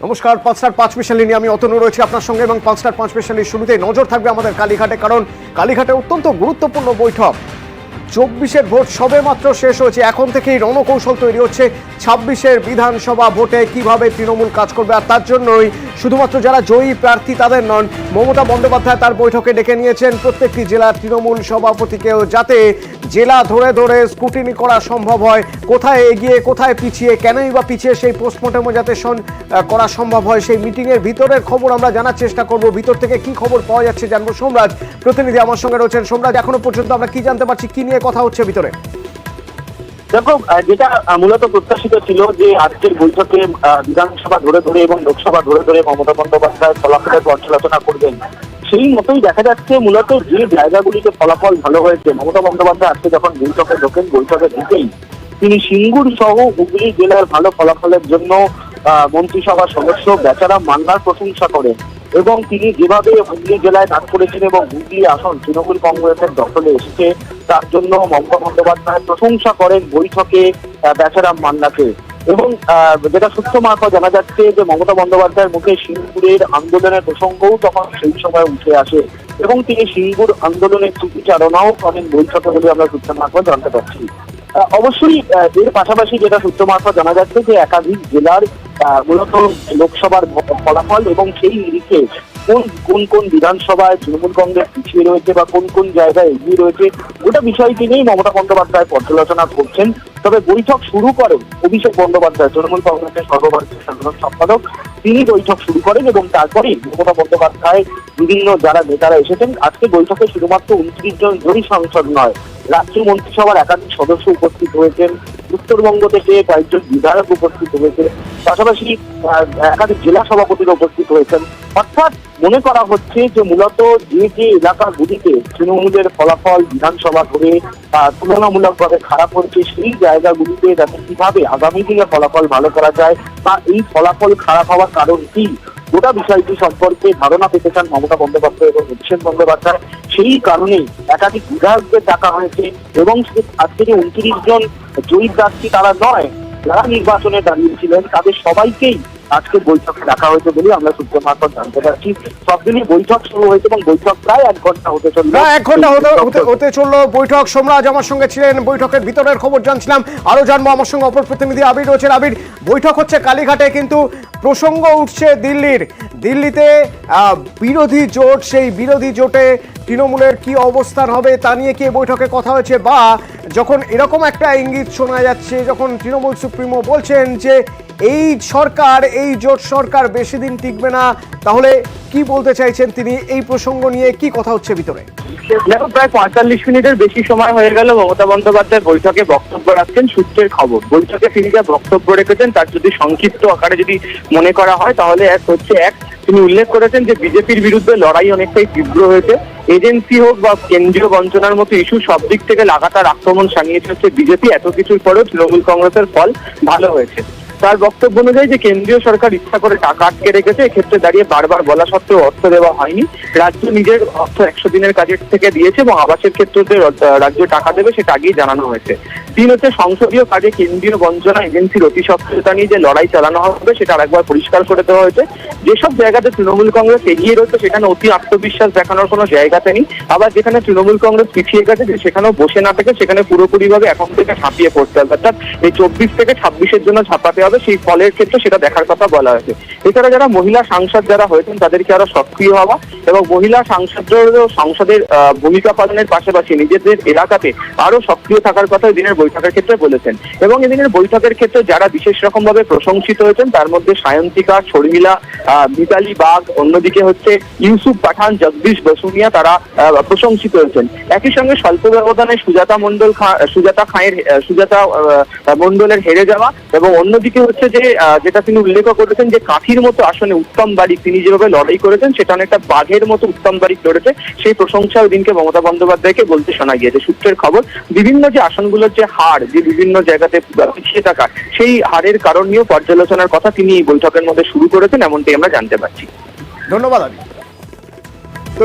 নমস্কার, 5টার 5 স্পেশালি নিয়ে আমি অতনু রয়েছি আপনার সঙ্গে এবং 5টার 5 স্পেশালির শুরুতে নজর থাকবে আমাদের কালীঘাটে, কারণ কালীঘাটে অত্যন্ত গুরুত্বপূর্ণ বৈঠক। 24-এর ভোট সবে মাত্র শেষ হয়েছে, এখন থেকেই রণকৌশল তৈরি হচ্ছে 26-এর বিধানসভা ভোটে কিভাবে তৃণমূল কাজ করবে। আর তার জন্যই শুধুমাত্র যারা জয়ী প্রার্থী তাদের নন, মমতা বন্দ্যোপাধ্যায় তার বৈঠকে ডেকে নিয়েছেন প্রত্যেকটি জেলার তৃণমূল সভাপতিকেও, যাতে জেলা ধরে ধরে স্ক্রুটিনি করা সম্ভব হয়, কোথায় এগিয়ে কোথায় পিছিয়ে, কেনই বা পিছিয়ে সেই পোস্টমর্টেমও যাতে করা সম্ভব হয়। সেই মিটিংয়ের ভিতরের খবর আমরা জানার চেষ্টা করব, ভিতর থেকে কি খবর পাওয়া যাচ্ছে জানবো। সোমরাজ প্রতিনিধি আমার সঙ্গে রয়েছেন। সোমরাজ, এখনো পর্যন্ত আমরা কি জানতে পারছি, কি নিয়ে কথা হচ্ছে ভিতরে? দেখো, যেটা মূলত প্রত্যাশিত ছিল যে আজকের বৈঠকে বিধানসভা ধরে ধরে এবং লোকসভা ধরে ধরে মমতা বন্দ্যোপাধ্যায় ফলাফলের পর্যালোচনা করবেন, সেই মতোই দেখা যাচ্ছে। মূলত যে জায়গাগুলিতে ফলাফল ভালো হয়েছে, মমতা বন্দ্যোপাধ্যায় আজকে যখন বৈঠকে ঢোকেন, বৈঠকে ঢুকেই তিনি সিঙ্গুর সহ হুগলি জেলার ভালো ফলাফলের জন্য মন্ত্রিসভার সদস্য বেচারাম মান্নার প্রশংসা করেন এবং তিনি যেভাবে হুগলি জেলায় কাজ করেছেন এবং হুগলি আসন তৃণমূল কংগ্রেসের দখলে এসেছে তার জন্য মমতা বন্দ্যোপাধ্যায় প্রশংসা করেন বৈঠকে বেচারাম মান্নাকে। এবং যেটা সূত্র মারফত জানা যাচ্ছে যে মমতা বন্দ্যোপাধ্যায়ের মুখে সিঙ্গুরের আন্দোলনের প্রসঙ্গও তখন সেই সময় উঠে আসে এবং তিনি সিঙ্গুর আন্দোলনের স্মৃতিচারণাও করেন বৈঠকে বলে আমরা সূত্র মারফত জানতে পারছি। অবশ্যই এর পাশাপাশি যেটা সূত্র মারফত জানা যাচ্ছে যে একাধিক জেলার মূলত লোকসভার ফলাফল এবং সেই নিরিখে কোন কোন বিধানসভায় তৃণমূল কংগ্রেস পিছিয়ে রয়েছে বা কোন কোন জায়গায় এগিয়ে রয়েছে, গোটা বিষয়টি নিয়েই মমতা বন্দ্যোপাধ্যায় পর্যালোচনা করছেন। তবে বৈঠক শুরু করেন অভিষেক বন্দ্যোপাধ্যায়, তৃণমূল কংগ্রেসের সর্বভারতীয় সাধারণ সম্পাদক। তিনি বৈঠক শুরু করেন এবং তারপরেই মমতা বন্দ্যোপাধ্যায় বিভিন্ন যারা নেতারা এসেছেন। আজকে বৈঠকে শুধুমাত্র 29 জন জয়ী সাংসদ নয়, রাজ্য মন্ত্রিসভার একাধিক সদস্য উপস্থিত হয়েছেন, উত্তরবঙ্গ থেকে কয়েকজন বিধায়ক উপস্থিত হয়েছে, পাশাপাশি একাধিক জেলা সভাপতিরা উপস্থিত হয়েছেন। অর্থাৎ মনে করা হচ্ছে যে মূলত যে যে এলাকাগুলিতে তৃণমূলের ফলাফল বিধানসভা ধরে তুলনামূলকভাবে খারাপ হচ্ছে, সেই জায়গাগুলিতে যাতে কিভাবে আগামী দিনে ফলাফল ভালো করা যায় বা এই ফলাফল খারাপ হওয়ার কারণ কি, গোটা বিষয়টি সম্পর্কে ধারণা পেতে চান মমতা বন্দ্যোপাধ্যায় এবং অভিষেক বন্দ্যোপাধ্যায়। সেই কারণেই একাধিক বিধায়কদের ডাকা হয়েছে এবং আজকে যে 29 জন জয়ী প্রার্থী তারা নয়, যারা নির্বাচনে দাঁড়িয়েছিলেন তাদের সবাইকেই আজকে বৈঠকে ডাকা হয়েছে বলে আমরা সূত্র মারফত জানতে পারছি। সবদিনই বৈঠক শুরু হয়েছে এবং বৈঠক প্রায় 1 ঘন্টা হতে চলল। 1 ঘন্টা হতে চললো বৈঠক। সোমরাজ আমার সঙ্গে ছিলেন, বৈঠকের ভিতরের খবর জানছিলাম। আরো জানবো, আমার সঙ্গে অপর প্রতিনিধি আবির রয়েছেন। আবির, বৈঠক হচ্ছে কালীঘাটে, কিন্তু প্রসঙ্গ উঠছে দিল্লিতে বিরোধী জোট, সেই বিরোধী জোটে তৃণমূলের কি অবস্থান হবে তা নিয়ে কি বৈঠকে কথা হয়েছে? বা যখন এরকম একটা ইঙ্গিত শোনা যাচ্ছে, যখন তৃণমূল সুপ্রিমো বলছেন যে এই সরকার, এই জোট সরকার বেশি দিন টিকবে না, তাহলে কি বলতে চাইছেন তিনি? এই প্রসঙ্গ নিয়ে কি কথা হচ্ছে ভিতরে? দেখো, প্রায় 45 মিনিটের বেশি সময় হয়ে গেল মমতা বন্দ্যোপাধ্যায় বৈঠকে বক্তব্য রাখছেন। সূত্রের খবর, বৈঠকে তিনি যা বক্তব্য রেখেছেন তার যদি সংক্ষিপ্ত আকারে যদি মনে করা হয় তাহলে তিনি উল্লেখ করেছেন যে বিজেপির বিরুদ্ধে লড়াই অনেকটাই তীব্র হয়েছে। এজেন্সি হোক বা কেন্দ্রীয় বঞ্চনার মতো ইস্যু, সব দিক থেকে লাগাতার আক্রমণ সানিয়েছে হচ্ছে বিজেপি। এত কিছুর পরেও তৃণমূল কংগ্রেসের ফল ভালো হয়েছে। তার বক্তব্য অনুযায়ী যে কেন্দ্রীয় সরকার ইচ্ছা করে টাকা আটকে রেখেছে, এক্ষেত্রে দাঁড়িয়ে বারবার বলা সত্ত্বেও অর্থ দেওয়া হয়নি। রাজ্য নিজের অর্থ 100 দিনের কাজের থেকে দিয়েছে এবং আবাসের ক্ষেত্রে রাজ্য টাকা দেবে সেটা আগেই জানানো হয়েছে। সংসদীয় কাজে কেন্দ্রীয় বঞ্চনা এজেন্সির অতি সক্রিয়তা নিয়ে যে লড়াই চালানো হবে সেটা আরেকবার পরিষ্কার করে দেওয়া হয়েছে। যেসব জায়গাতে তৃণমূল কংগ্রেস এগিয়ে রয়েছে সেখানে অতি আত্মবিশ্বাস দেখানোর কোনো জায়গাতে নেই, আবার যেখানে তৃণমূল কংগ্রেস পিছিয়ে গেছে সেখানেও বসে না থেকে সেখানে পুরোপুরিভাবে এখন থেকে ঝাঁপিয়ে পড়তে হবে। অর্থাৎ এই 24 থেকে 26-এর জন্য ঝাঁপাতে হবে, সেই ফলের ক্ষেত্রে সেটা দেখার কথা বলা হয়েছে। এছাড়া যারা মহিলা সাংসদ যারা হয়েছেন তাদেরকে আরো সক্রিয় হওয়া এবং মহিলা সাংসদদেরও সংসদের ভূমিকা পালনের পাশাপাশি নিজেদের এলাকাতে আরো সক্রিয় থাকার কথা দিনের বৈঠকের ক্ষেত্রে বলেছেন। এবং এদিনের বৈঠকের ক্ষেত্রে যারা বিশেষ রকম ভাবে প্রশংসিত হয়েছেন তার মধ্যে সায়ন্তিকা, শর্মিলা, মিতালি বাগ, অন্যদিকে ইউসুফ পাঠান, জগদীশ বসুনিয়া, তারা প্রশংসিত হয়েছেন। একই সঙ্গে স্বল্প ব্যবধানে সুজাতা মণ্ডলের হেরে যাওয়া এবং অন্যদিকে যেটা তিনি উল্লেখ করেছেন যে কাঠির মতো আসনে উত্তম বারিক তিনি যেভাবে লড়াই করেছেন সেটা অনেকটা বাঘের মতো উত্তম বারিক লড়েছে, সেই প্রশংসা ওই দিনকে মমতা বন্দ্যোপাধ্যায়কে বলতে শোনা গিয়েছে। সূত্রের খবর, বিভিন্ন যে আসনগুলোর যে হার, যে বিভিন্ন জায়গাতে পিছিয়ে থাকা, সেই হারের কারণ নিয়েও পর্যালোচনার কথা তিনি এই বৈঠকের মধ্যে শুরু করেছেন, এমনটাই আমরা জানতে পারছি। ধন্যবাদ। তো